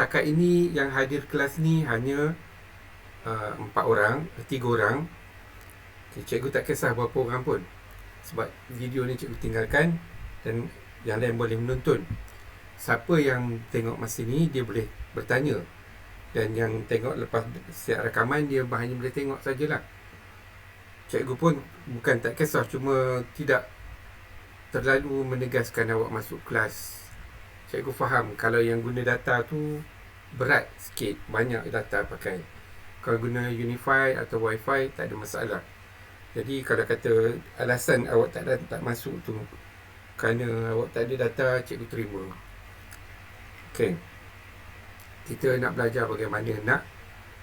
setakat ini yang hadir kelas ni hanya 4 orang, 3 orang. Okay, cikgu tak kisah berapa orang pun, sebab video ni cikgu tinggalkan dan yang lain boleh menonton. Siapa yang tengok masa ni dia boleh bertanya, dan yang tengok lepas siap rakaman dia hanya boleh tengok sajalah. Cikgu pun bukan tak kisah, cuma tidak terlalu menegaskan awak masuk kelas. Cikgu faham kalau yang guna data tu berat sikit, banyak data pakai. Kalau guna Unify atau Wi-Fi tak ada masalah. Jadi kalau kata alasan awak tak masuk tu kerana awak tak ada data, cikgu terima. Okey. Kita nak belajar bagaimana nak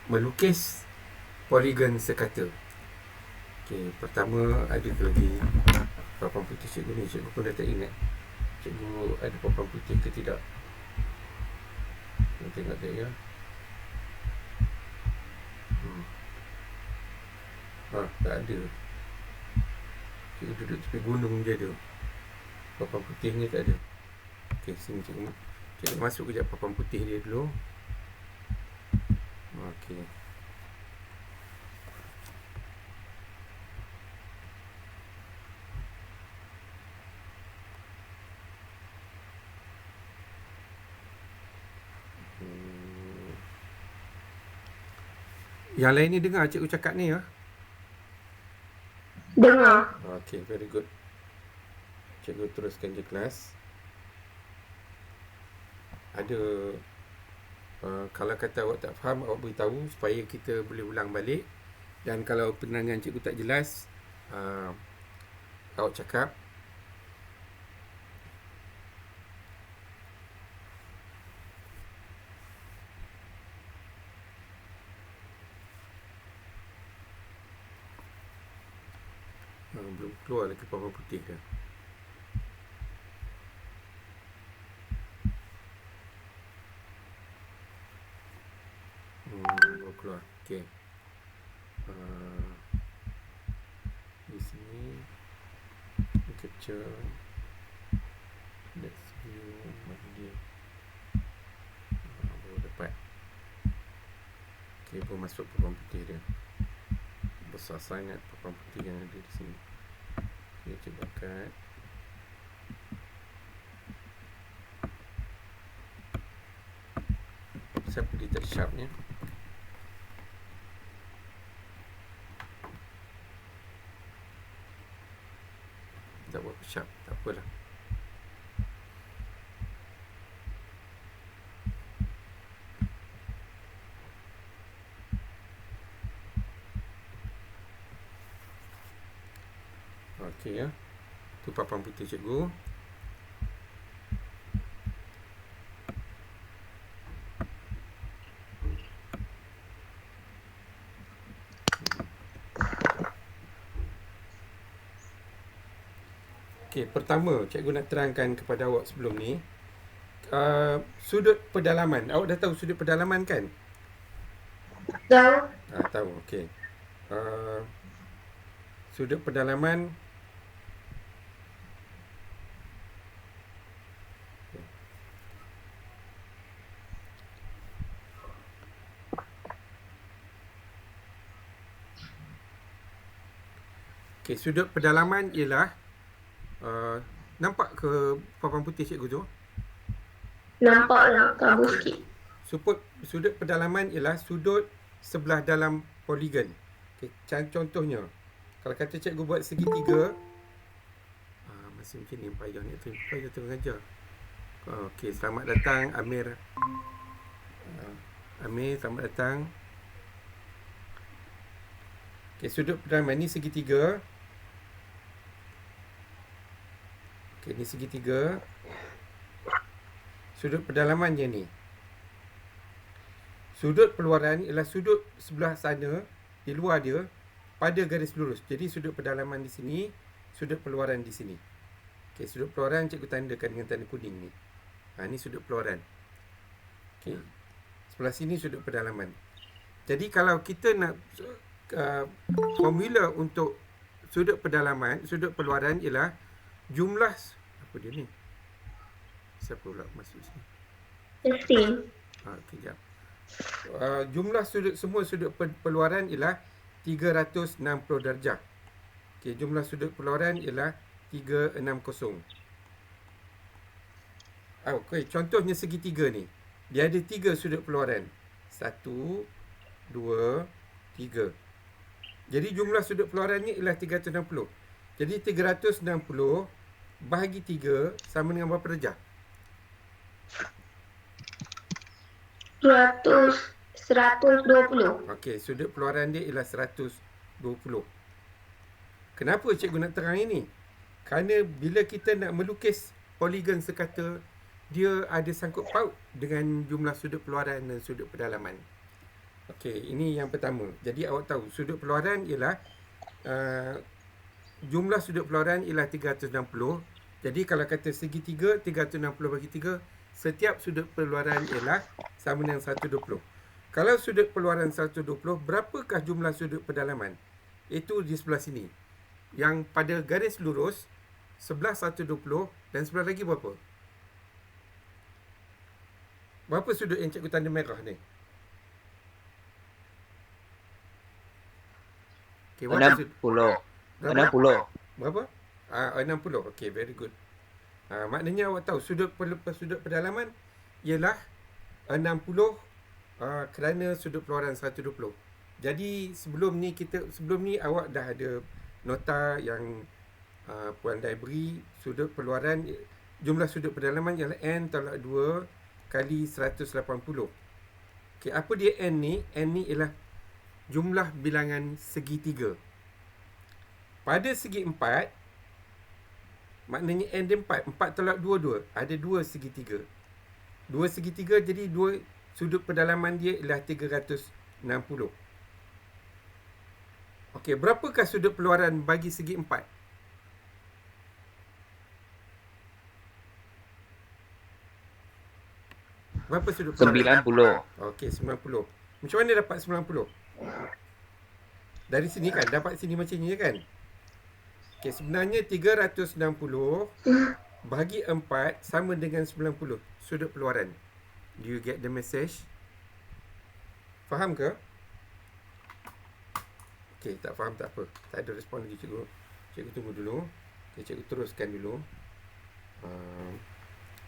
melukis poligon sekata. Okey, pertama ada tu lagi papan putih cikgu ni. Cikgu pun dah tak ingat cikgu ada papan putih ke tidak. Kita tengok tak ya. Tak ada. Cikgu duduk tepi gunung je ada. Papan putihnya tak ada. Okey, sini cikgu masuk kejap papan putih dia dulu. Okey. Yang lain ni dengar cikgu cakap ni ya? Dengar. Okey, very good. Cikgu teruskan je kelas. Ada kalau kata awak tak faham, awak beritahu supaya kita boleh ulang balik. Dan kalau penerangan cikgu tak jelas, awak cakap. Belum keluar lagi papan putih dah. Baru keluar. Okey. Di sini capture. Let's view mana dia. Baru dapat. Okey, baru masuk papan putih dia. Besar sangat papan putih yang ada di sini. Okey, cuba kat. Siapa dia tak sharpnya? Tak buat sharp, tak apalah. Okey ya. Tu papan putih cikgu. Okey, pertama cikgu nak terangkan kepada awak sebelum ni, sudut pedalaman. Awak dah tahu sudut pedalaman kan? Tahu. Tahu. Okey. Sudut pedalaman. Okey, sudut pedalaman ialah nampak ke papan putih cikgu tu? Nampak lah, kabur sikit. Sudut pedalaman ialah sudut sebelah dalam poligon. Okay, contohnya, kalau kata cikgu buat segitiga, masih macam ni payah ni, payah tengah ajar. Okey, selamat datang Amir. Amir, selamat datang. Okey, sudut pedalaman ni segitiga. Okey, ni segitiga. Sudut pedalamannya ni. Sudut peluaran ialah sudut sebelah sana, di luar dia, pada garis lurus. Jadi sudut pedalaman di sini, sudut peluaran di sini. Okey, sudut peluaran cikgu tandakan dengan tanda kuning ni. Ni sudut peluaran. Okey. Sebelah sini sudut pedalaman. Jadi kalau kita nak formula untuk sudut pedalaman, sudut peluaran ialah jumlah, apa dia ni? Siapa pula masuk sini? Justin. Kejap. Jumlah semua sudut perluaran ialah 360 darjah. Okey, jumlah sudut perluaran ialah 360. Okey, contohnya segitiga ni. Dia ada 3 sudut perluaran. 1, 2, 3. Jadi jumlah sudut perluarannya ialah 360. Jadi 360 bahagi 3 sama dengan berapa darjah? 120. Okey, sudut perluaran dia ialah 120. Kenapa cikgu nak terang ini? Kerana bila kita nak melukis poligon sekata, dia ada sangkut paut dengan jumlah sudut perluaran dan sudut pendalaman. Okey, ini yang pertama. Jadi awak tahu sudut perluaran ialah jumlah sudut perluaran ialah 360. Jadi kalau kata segitiga 360 bagi 3, setiap sudut perluaran ialah sama dengan 120. Kalau sudut perluaran 120, berapakah jumlah sudut pendalaman? Itu di sebelah sini. Yang pada garis lurus, sebelah 120 dan sebelah lagi berapa? Berapa sudut yang cikgu tanda merah ni? Okay, 60. Berapa? 60. Okay, very good. Maknanya awak tahu sudut pendalaman ialah 60 kerana sudut perluaran 120. Jadi sebelum ni awak dah ada nota yang Puan Dai beri. Sudut perluaran, jumlah sudut pendalaman ialah N tolak 2 kali 180. Okay, apa dia N ni? N ni ialah jumlah bilangan segitiga. Pada segi 4, maknanya N dia 4. 4 tolak 2, 2. Ada 2 segitiga. 2 segitiga, jadi 2 sudut pendalaman dia ialah 360. Okey, berapakah sudut perluaran bagi segi 4? Berapa sudut perluaran? 90. Okey, 90. Macam mana dapat 90? Dari sini kan, dapat sini macam ni kan? Okey, sebenarnya 360 bagi 4 sama dengan 90 sudut perluaran. Do you get the message? Faham ke? Okey, tak faham tak apa. Tak ada respon lagi cikgu. Cikgu tunggu dulu. Okey, cikgu teruskan dulu.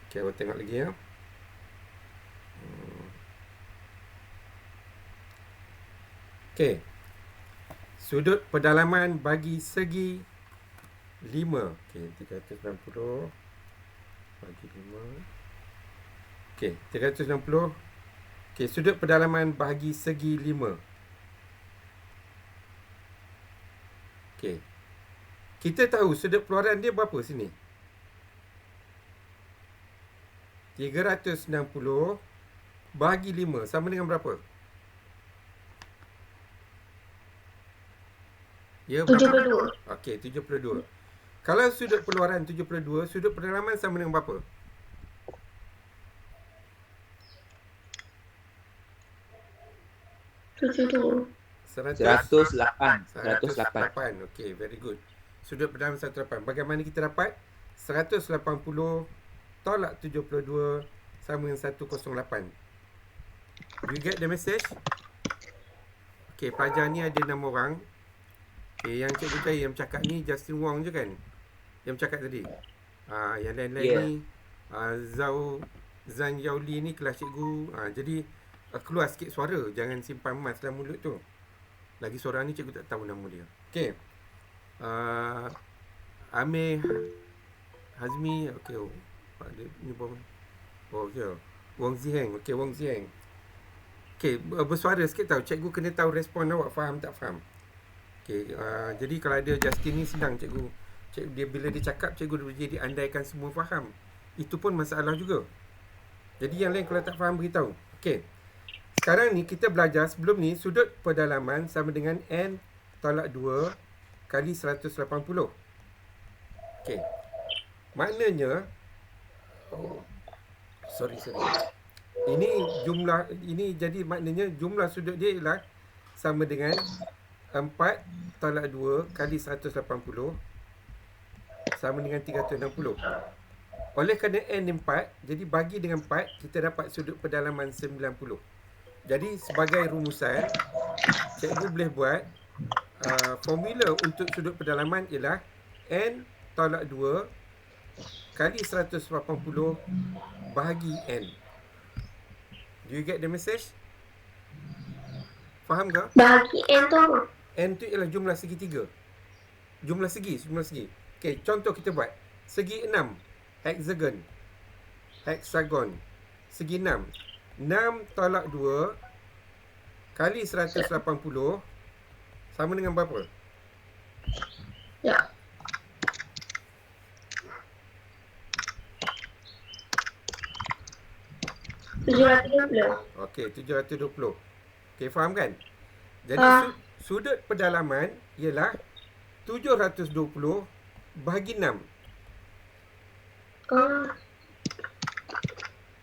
Okey, awak tengok lagi ya. Okey. Sudut pendalaman bagi segi 5. Okey, 360 bagi 5. Okey, 360. Okey, sudut pendalaman bagi segi 5. Okey. Kita tahu sudut perluaran dia berapa sini? 360 bagi 5 sama dengan berapa? Ya, berapa? 72. Okey, 72. Kalau sudut perluaran 72, sudut pendalaman sama dengan berapa? Tujuh. 108. Okey, very good. Sudut pendalaman 108. Bagaimana kita dapat? 180 tolak 72 sama dengan 108. You get the message? Okey, pelajar ni ada 6 orang. Okey, yang cikgu cari yang bercakap ni Justin Wong je kan? Yang bercakap tadi. Yang lain-lain ni Zan Yauli ni kelas cikgu. Jadi keluar sikit suara, jangan simpan emas dalam mulut tu. Lagi seorang ni cikgu tak tahu nama dia. Okey. Amir Hazmi. Okey. Ada ni pun. Okey. Wong Ziheng. Okey, Wong Ziheng. Okey, bersuara sikit tahu. Cikgu kena tahu respon awak faham tak faham. Okey, jadi kalau ada Justin ni senang cikgu. Dia bila dia cakap cikgu dia andaikan semua faham. Itu pun masalah juga. Jadi yang lain kalau tak faham beritahu. Okey. Sekarang ni kita belajar sebelum ni sudut pendalaman sama dengan N tolak 2 kali 180. Okey. Maknanya sorry. Ini jadi maknanya jumlah sudut dia ialah sama dengan 4 tolak 2 kali 180 sama dengan 360. Oleh kerana N 4, jadi bagi dengan 4, kita dapat sudut pedalaman 90. Jadi sebagai rumusan, cikgu boleh buat formula untuk sudut pedalaman ialah N tolak 2 kali 180 bahagi N. Do you get the message? Faham ke? Bahagi N tu apa? N tu ialah jumlah segitiga. Jumlah segi. Okey, contoh kita buat. Segi 6, hexagon. Segi 6. 6 tolak 2 kali 180 sama dengan berapa? Ya. $720. Okey, 720. Okey, faham kan? Jadi sudut pedalaman ialah 720 bahagi 6.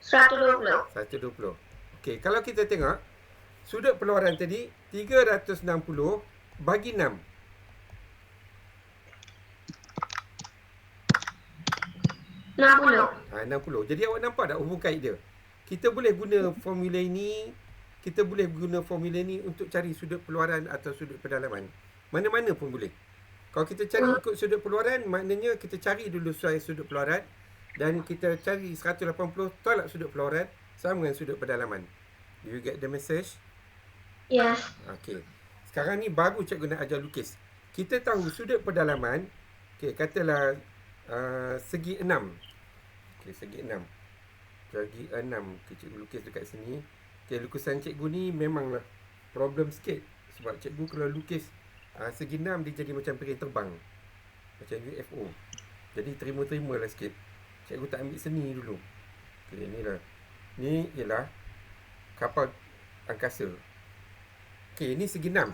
120. 120. Okey, kalau kita tengok sudut pengeluaran tadi 360 bagi 6. 60. 60. Jadi awak nampak tak hubung kait dia? Kita boleh guna formula ini, untuk cari sudut pengeluaran atau sudut pendalaman. Mana-mana pun boleh. Kalau kita cari ikut sudut pengeluaran, maknanya kita cari dulu sesuai sudut pengeluaran dan kita cari 180 tolak sudut pengeluaran sama dengan sudut pendalaman. Do you get the message? Yes. Okey. Sekarang ni baru cikgu nak ajar lukis. Kita tahu sudut pendalaman, okey, katalah segi 6. Okey, segi 6. Segi 6. Okay, cikgu lukis dekat sini. Okey, lukisan cikgu ni memanglah problem sikit. Sebab cikgu kalau lukis segi 6 dia jadi macam piring terbang. Macam UFO. Jadi terima-terimalah sikit. Cikgu tak ambil seni dulu. Okey, inilah. Ni ialah kapal angkasa. Okey, ini segi 6.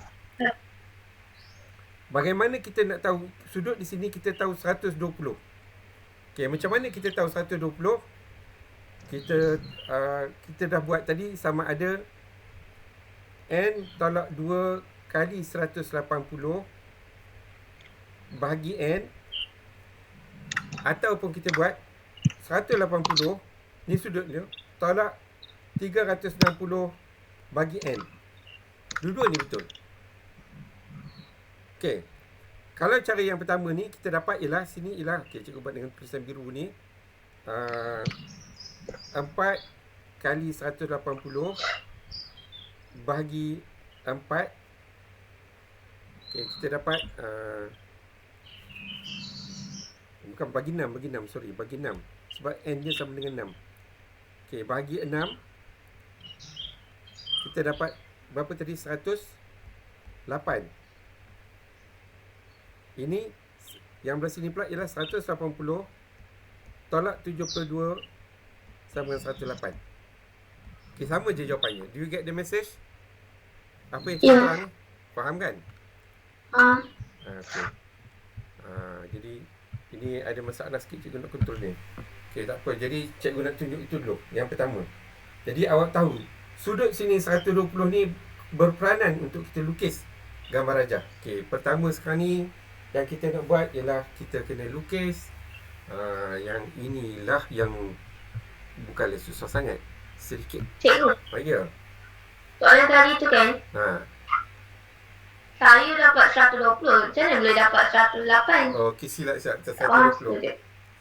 Bagaimana kita nak tahu sudut di sini? Kita tahu 120. Okey, macam mana kita tahu 120? Kita dah buat tadi sama ada N tolak 2 kali 180 bahagi N, ataupun kita buat 180 ni sudut dia tolak 360 bagi N. Dua-dua ni betul. Okey. Kalau cara yang pertama ni kita dapat ialah sini ialah, okey, cikgu buat dengan tulisan biru ni. 4 kali 180 bahagi 4. Okey, kita dapat bukan bagi 6, sorry, bagi 6. Sebab N dia sama dengan 6. Okey, bagi 6. Kita dapat berapa tadi? 108. Ini yang belah sini pula ialah 180 tolak 72 sama dengan 108. Okey, sama je jawapannya. Do you get the message? Apa yang cikgu terang? Faham kan? Okey. Jadi ini ada masalah sikit cikgu nak kontrol ni. Okey, tak apa. Jadi cikgu nak tunjuk itu dulu. Yang pertama. Jadi awak tahu sudut sini 120 ni berperanan untuk kita lukis gambar rajah. Okey, pertama sekarang ni yang kita nak buat ialah kita kena lukis yang inilah yang bukanlah susah sangat. Sedikit. Cikgu, Ya. soalan tadi tu kan, saya dapat 120. Macam mana boleh dapat 108? Okey, silap 120.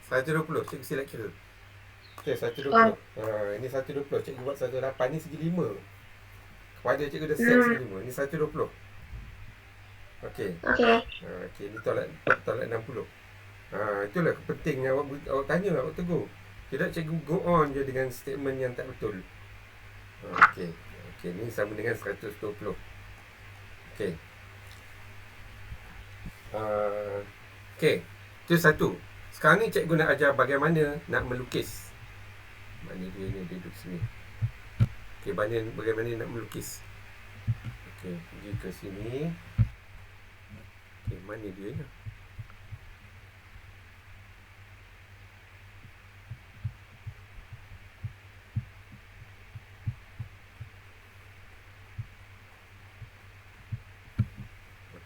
120, cikgu silap kira. Okey, 120. Ini 120, cikgu buat 108 ni segi 5. Kepada cikgu dah set segi 5. Ini 120. Okey. Okey, ni tolak 60. Itulah penting awak tanya, awak tegur. Tidak cikgu go on je dengan statement yang tak betul. Okey. Okey, ni sama dengan 120. Okey. Okey, itu satu. Sekarang ni cikgu nak ajar bagaimana nak melukis. Mana dia ni, dia duduk sini. Okey, bagaimana nak melukis. Okey, pergi ke sini. Okey, mana dia ni?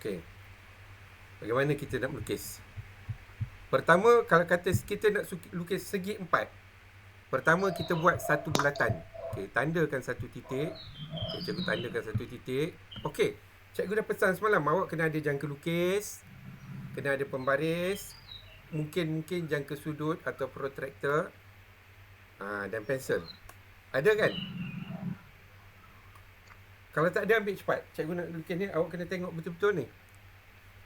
Okey. Bagaimana kita nak melukis? Pertama, kalau kata kita nak lukis segi empat, pertama kita buat satu bulatan. Okey, tandakan satu titik. Okey, cikgu tandakan satu titik. Okey, cikgu dah pesan semalam awak kena ada jangka lukis, kena ada pembaris, mungkin jangka sudut atau protractor, dan pensel. Ada kan? Kalau tak ada, ambil cepat. Cikgu nak lukis ni, awak kena tengok betul-betul ni.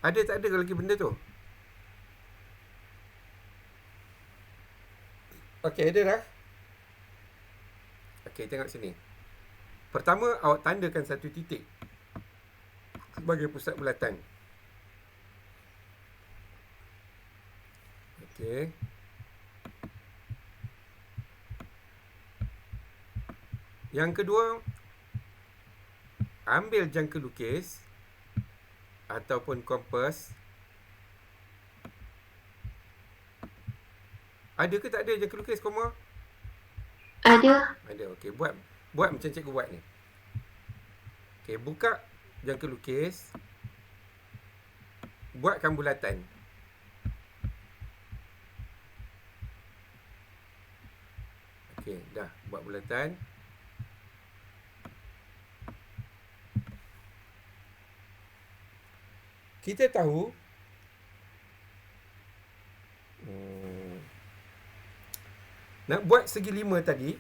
Ada tak ada lagi benda tu? Okey, ada dah. Okey, tengok sini. Pertama, awak tandakan satu titik sebagai pusat bulatan. Okey. Yang kedua, ambil jangka lukis ataupun kompas. Ada ke tak ada jangka lukis, koma? Ada. Ada. Okey, buat macam cikgu buat ni. Okey, buka jangka lukis. Buatkan bulatan. Okey, dah buat bulatan. Kita tahu nak buat segi 5 tadi,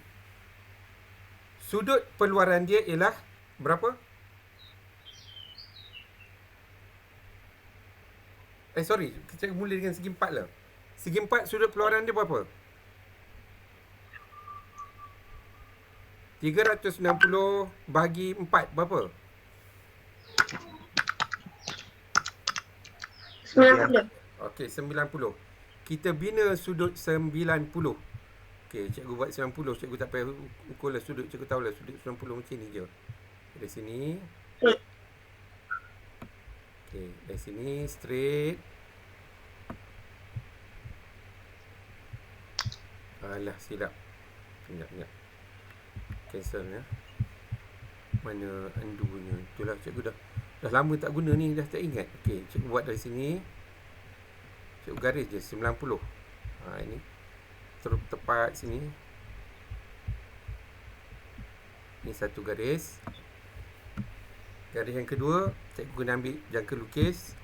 sudut peluaran dia ialah berapa? Sorry, kita mula dengan segi 4 lah. Segi 4 sudut peluaran dia berapa? 360 bahagi 4 berapa? 90. Okey, 90. Kita bina sudut 90. Okey, cikgu buat 90. Cikgu tak payah ukur lah sudut. Cikgu tahulah sudut 90 macam ni je. Dari sini. Okey, dari sini straight. Alah, silap. Sekejap. Cancel ya. Mana undo-nya? Itulah cikgu dah lama tak guna ni, dah tak ingat. Okey, cikgu buat dari sini. Cikgu garis je 90. Ini terus tepat sini. Ini satu garis. Garis yang kedua, cikgu guna ambil jangka lukis.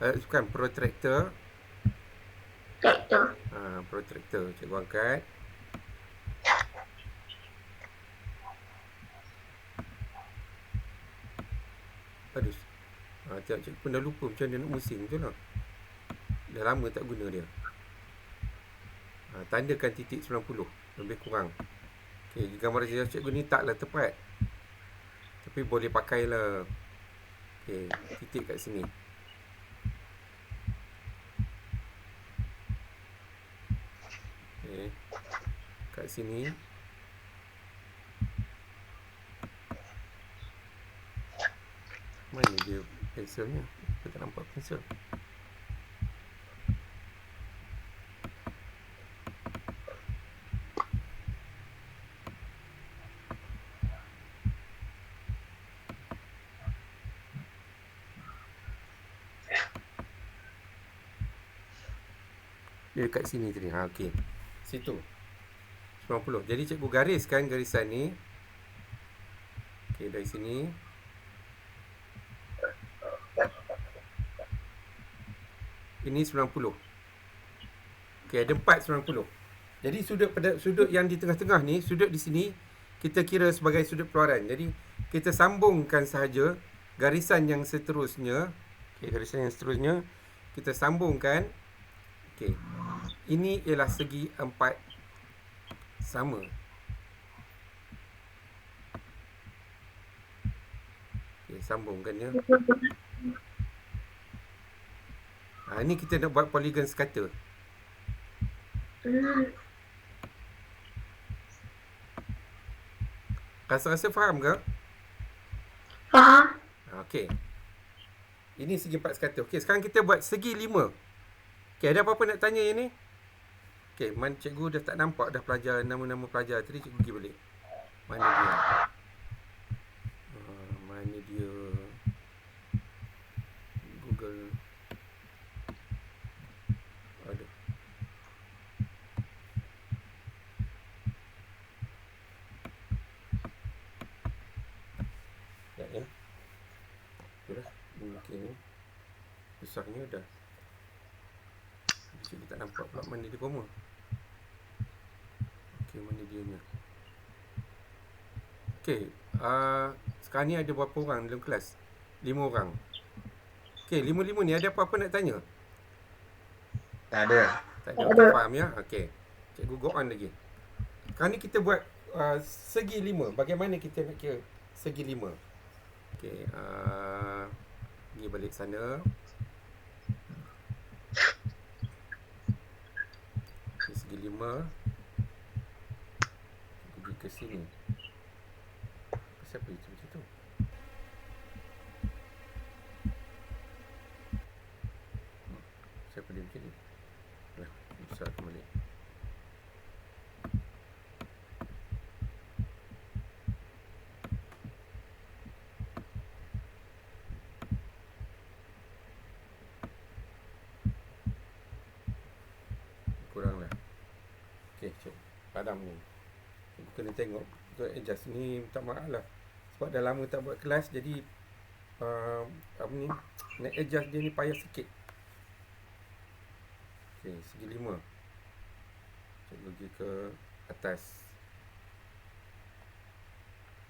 Bukan, protractor. Protractor. Cikgu angkat. Aduh. Tengok cikgu pun dah lupa macam mana nak musing tu lah. Dah lama tak guna dia. Tandakan titik 90. Lebih kurang. Okey, gambar sejarah cikgu ni taklah tepat. Tapi boleh pakai lah. Okey, titik kat sini. Okey. Kat sini. Mana dia pensilnya? Aku tak nampak pensil. Dia kat sini tadi. Okey. Situ. 90. Jadi cikgu gariskan garisan ni. Okey, dari sini. Ini 90. Okey, ada 4 90. Jadi sudut yang di tengah-tengah ni, sudut di sini kita kira sebagai sudut peluaran. Jadi kita sambungkan sahaja garisan yang seterusnya. Okey, garisan yang seterusnya kita sambungkan. Okey. Ini ialah segi 4 sama. Okey, sambungkan ya. Ini kita nak buat poligon sekata. Rasa-rasa faham ke? Faham. Okey. Ini segi 4 sekata. Okey, sekarang kita buat segi 5. Okey, ada apa-apa nak tanya yang ni? Okey, cikgu dah tak nampak dah pelajar, nama-nama pelajar. Tadi cikgu pergi balik. Mana dia? Mana dia? Google. Aduh. Okey. Besarnya dah. Cikgu tak nampak pula mana dia koma. Okey, mana dianya. Okey, sekarang ni ada berapa orang dalam kelas? 5 orang. Okey, 5-5 ni ada apa-apa nak tanya? Tak ada. Tak ada. Okey, faham ya? Okey. Cikgu go on lagi. Sekarang ni kita buat segi 5. Bagaimana kita nak kira segi 5? Okey, pergi balik sana. Okey, segi 5. Pergi ke sini. Siapa itu macam tu? Siapa dia macam ni? Lah, besar kembali. Kuranglah. Okey, cik. Padam ni. Cikgu kena tengok. Betul adjust ni, minta maaf lah. Sebab dah lama tak buat kelas, jadi apa ni, nak adjust dia ni payah sikit. Okey, segi 5. Cikgu pergi ke atas.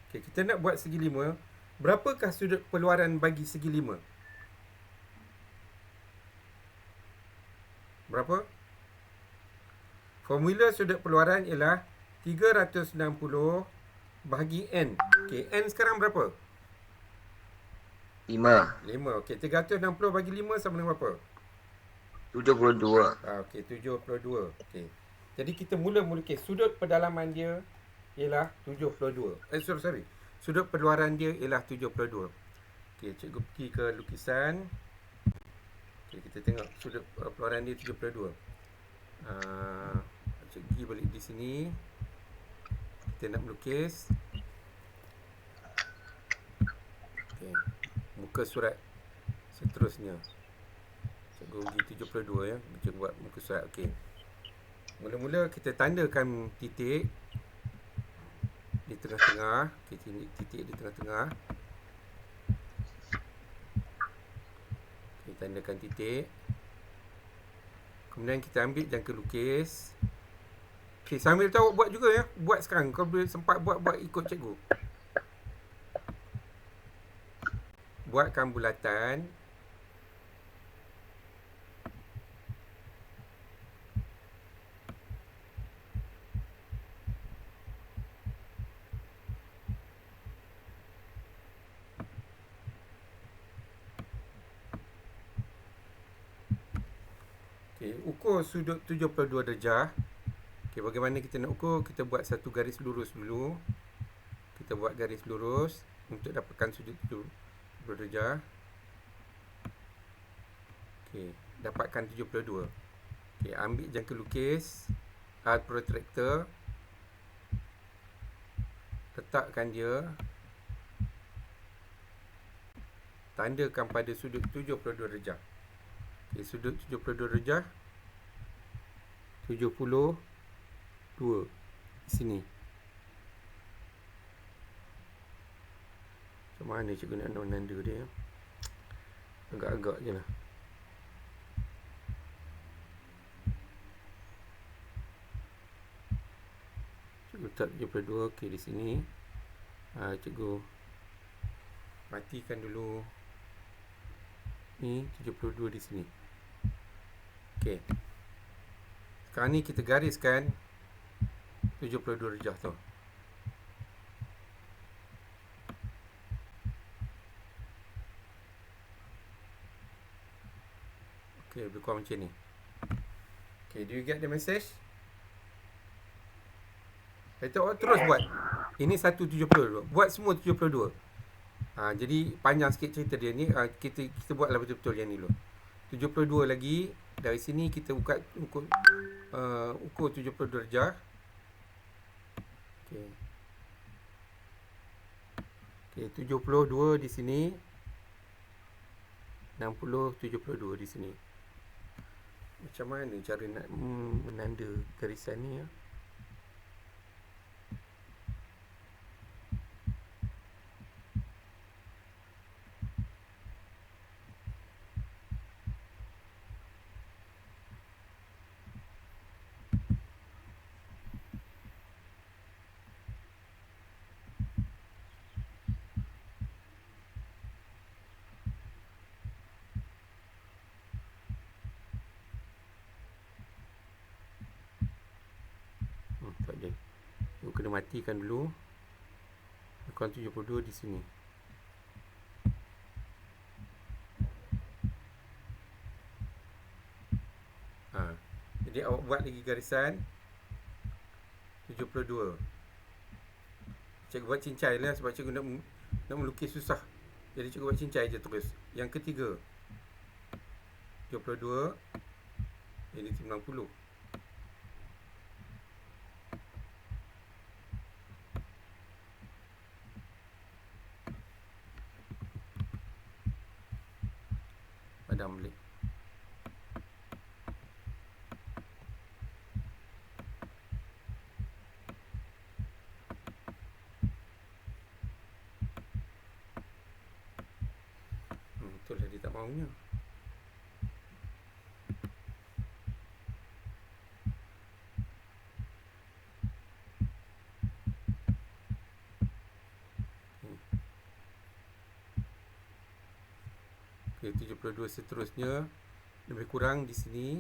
Okey, kita nak buat segi 5. Berapakah sudut perluaran bagi segi 5? Berapa? Formula sudut perluaran ialah 360 bahagi N. Okey, N sekarang berapa? 5. 5. Okey, 360 bagi 5 sama dengan berapa? 72. Okey, 72. Okey. Jadi kita mula melukis sudut pedalaman dia ialah 72. Sorry. Sudut perluaran dia ialah 72. Okey, cikgu pergi ke lukisan. Okey, kita tengok sudut perluaran dia 72. Cikgu pergi balik di sini. Kita nak melukis. Okey, muka surat seterusnya. Cikgu pergi 72 ya. Cikgu buat muka surat. Okey. Mula-mula kita tandakan titik di tengah-tengah. Okey, titik di tengah-tengah. Okey, tandakan titik. Kemudian kita ambil jangka lukis. Okey, sambil tahu buat juga ya. Buat sekarang. Kalau boleh sempat buat ikut cikgu. Buatkan bulatan. Okey, ukur sudut 72 darjah. Okey, bagaimana kita nak ukur? Kita buat satu garis lurus dulu. Kita buat garis lurus untuk dapatkan sudut 72 darjah. Okey, dapatkan 72. Okey, ambil jangka lukis, alat protractor. Letakkan dia. Tandakan pada sudut 72 darjah. Okey, sudut 72 darjah 72 di sini. Macam mana cikgu nak nanda dia? Agak-agak je lah. Cikgu letak 72. Okey, di sini. Cikgu matikan dulu. Ni 72 di sini. Okey. Sekarang ni kita gariskan 72 darjah tu. Okey, lebih kurang macam ni. Okey, do you get the message? Kita terus buat. Ini 172. Buat semua 72. Jadi panjang sikit cerita dia ni. Kita buatlah betul-betul yang ni dulu. 72 lagi. Dari sini kita ukur 72 darjah. Okey. Okey, 72 di sini. 60, 72 di sini. Macam mana cara nak menanda garisan ni ya? boleh. Cikgu kena matikan dulu. Lebih 72 di sini. Jadi awak buat lagi garisan 72. Cikgu buat cincai lah sebab cikgu nak melukis susah. Jadi cikgu buat cincai je terus. Yang ketiga 72. Ini 90. Padam balik. Itulah dia tak maunya. Okay, 72 seterusnya lebih kurang di sini.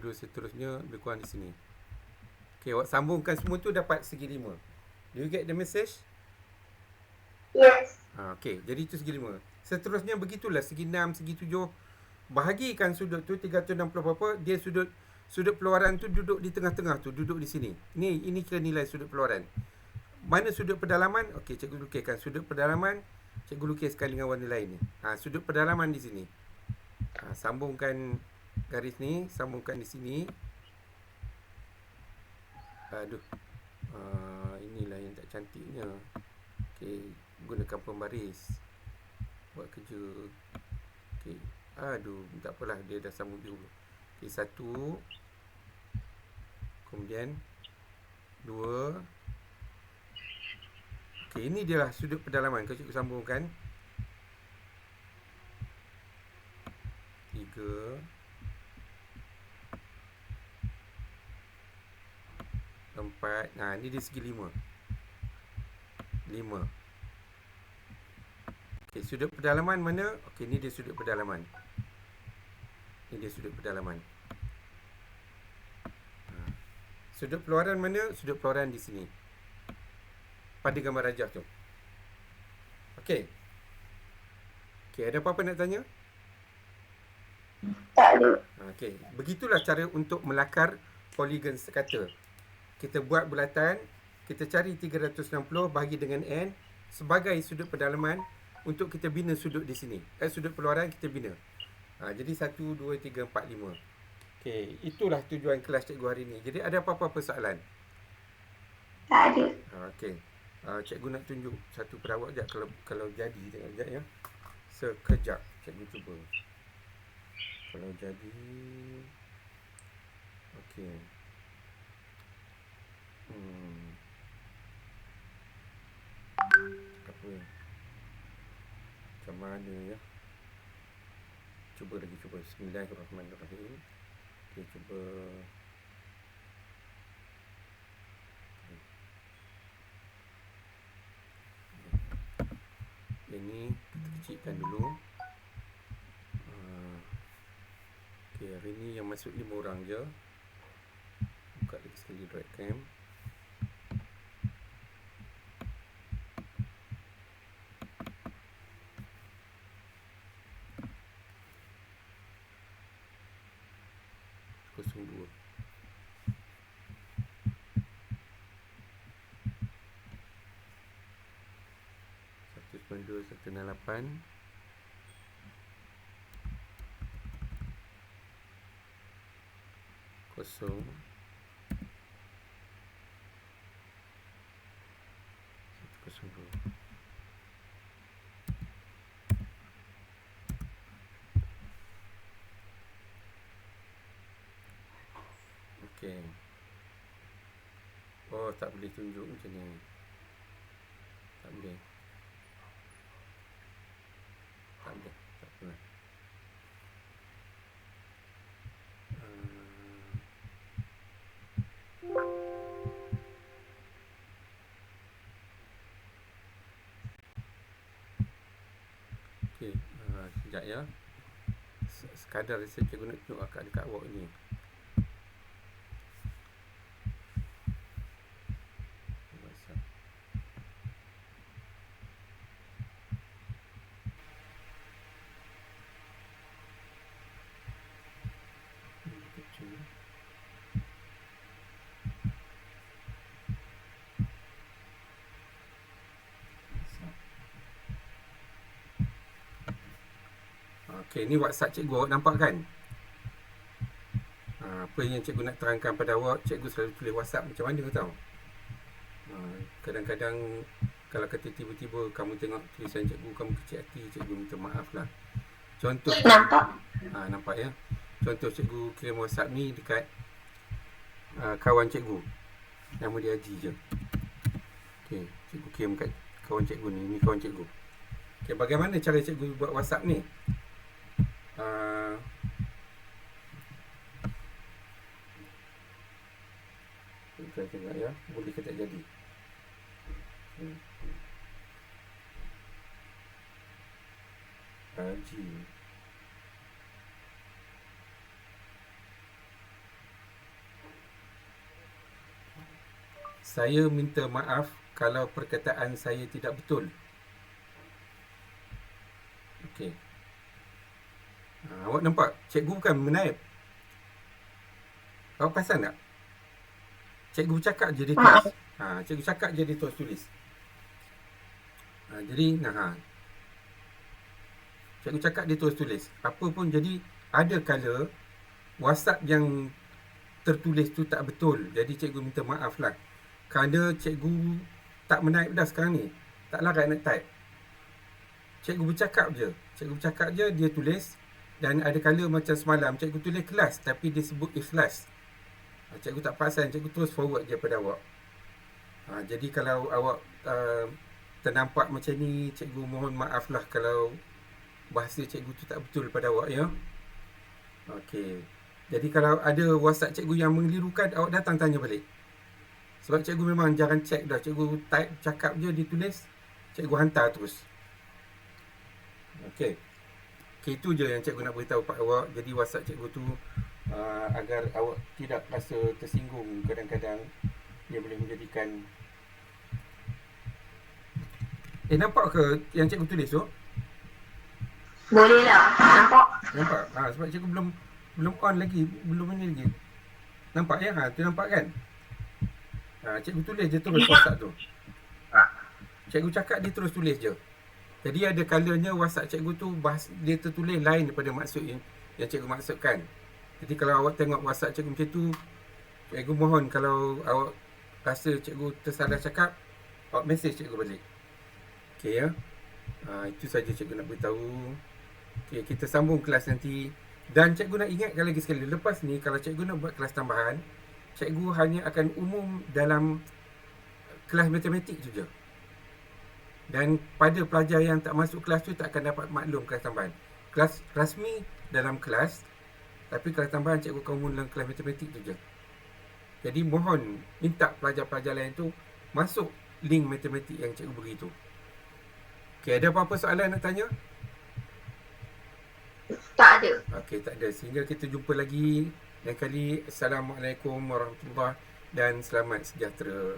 Seterusnya lebih kurang di sini. Okay, awak sambungkan semua tu dapat segi 5. Do you get the message? Yes. Okay, jadi itu segi 5. Seterusnya begitulah segi 6, segi 7. Bahagikan sudut tu 360 berapa, dia sudut peluaran tu duduk di tengah-tengah tu, duduk di sini. Ini kira nilai sudut peluaran. Mana sudut pedalaman? Okey, cikgu lukiskan sudut pedalaman. Cikgu lukiskan dengan warna lain ni. Sudut pedalaman di sini. Sambungkan garis ni, sambungkan di sini. Aduh. Inilah yang tak cantiknya. Okey, gunakan pembaris. Buat kerja. Okey. Aduh, tak apalah, dia dah sambung dulu. Okey, 1. Kemudian 2. Okey, ini dia lah sudut pedalaman. Kalau cikgu sambungkan 3, 4. Ni dia segi 5. Okey, sudut pedalaman mana? Okey, ni dia sudut pedalaman. Ini dia sudut pedalaman. Sudut peluaran mana? Sudut peluaran di sini. Pada gambar rajah tu. Okey. Okey, ada apa-apa nak tanya? Tak ada. Okey, begitulah cara untuk melakar poligon sekata. Kita buat bulatan, kita cari 360 bahagi dengan n sebagai sudut pedalaman untuk kita bina sudut di sini. Sudut peluaran kita bina. Jadi 1, 2, 3, 4, 5. Okey, itulah tujuan kelas cikgu hari ni. Jadi ada apa-apa persoalan? Tak ada. Okey. Cikgu nak tunjuk satu pada awak sekejap kalau jadi tengok sekejap ya. Sekejap cikgu cuba. Kalau jadi okey. Apa? Macam mana ya? Cuba lagi, cuba. Bismillahirrahmanirrahim. Okey, cuba. Ini kita kecilkan dulu. Okey, hari ni yang masuk 5 orang je. Buka lagi sekali drive cam. Kosong 2. Satu 168. Kosong 102. Okey. Oh, tak boleh tunjuk macam ni. Tak boleh. Tak boleh. Tak pernah. Okey. Sekejap ya. Sekadar saya cikgu nak tunjuk akak dekat awak ni. WhatsApp. Ini kecil. Okey, ni WhatsApp cikgu, awak nampak kan? Apa yang cikgu nak terangkan pada awak, cikgu selalu tulis WhatsApp macam mana tau. Kadang-kadang kalau kata tiba-tiba kamu tengok tulisan cikgu, kamu kecil hati, cikgu minta maaf lah. Contoh, Nampak? nampak ya. Contoh cikgu kirim WhatsApp ni dekat kawan cikgu. Nama dia Haji je. Okey, cikgu kirim kat kawan cikgu ni kawan cikgu. Okey, bagaimana cara cikgu buat WhatsApp ni? Kita tengok ya, boleh ke tak jadi. Haji. Saya minta maaf kalau perkataan saya tidak betul. Okey. Awak nampak cikgu bukan menaip. Awak perasan tak? Cikgu cakap je dia tulis. Cikgu cakap je dia terus tulis. Jadi cikgu cakap dia terus tulis. Apa pun jadi ada kala WhatsApp yang tertulis tu tak betul. Jadi cikgu minta maaf lah. Kerana cikgu tak menaip dah sekarang ni. Tak larat nak type. Cikgu bercakap je. Cikgu bercakap je, dia tulis. Dan ada kala macam semalam, cikgu tulis kelas tapi dia sebut ikhlas. Cikgu tak perasan, cikgu terus forward je pada awak. Jadi kalau awak ternampak macam ni, cikgu mohon maaf lah kalau bahasa cikgu tu tak betul pada awak ya. Okey. Jadi kalau ada WhatsApp cikgu yang mengelirukan, awak datang tanya balik. Sebab cikgu memang jarang check dah. Cikgu type, cakap je, ditulis, cikgu hantar terus. Okey. Okay, itu je yang cikgu nak beritahu pada awak. Jadi WhatsApp cikgu tu agar awak tidak rasa tersinggung. Kadang-kadang dia boleh menjadikan nampak ke yang cikgu tulis tu? Boleh lah. Nampak? Nampak? Sebab cikgu belum on lagi. Belum ni lagi. Nampak ya? Tu nampak kan? Cikgu tulis je terus WhatsApp tu. Cikgu cakap dia terus tulis je. Jadi ada kalanya WhatsApp cikgu tu dia tertulis lain daripada maksud yang cikgu maksudkan. Jadi kalau awak tengok WhatsApp cikgu macam tu, cikgu mohon kalau awak rasa cikgu tersalah cakap, awak mesej cikgu balik. Okey ya. Itu saja cikgu nak beritahu. Okey, kita sambung kelas nanti. Dan cikgu nak ingatkan lagi sekali, lepas ni kalau cikgu nak buat kelas tambahan, cikgu hanya akan umum dalam kelas matematik tu je. Dan pada pelajar yang tak masuk kelas tu tak akan dapat maklum kelas tambahan. Kelas rasmi dalam kelas, tapi kelas tambahan cikgu akan umum dalam kelas matematik tu je. Jadi mohon minta pelajar-pelajar lain tu masuk link matematik yang cikgu beri tu. Okey, ada apa-apa soalan nak tanya? Tak ada. Okey, tak ada. Sehingga kita jumpa lagi lain kali. Assalamualaikum warahmatullahi dan selamat sejahtera.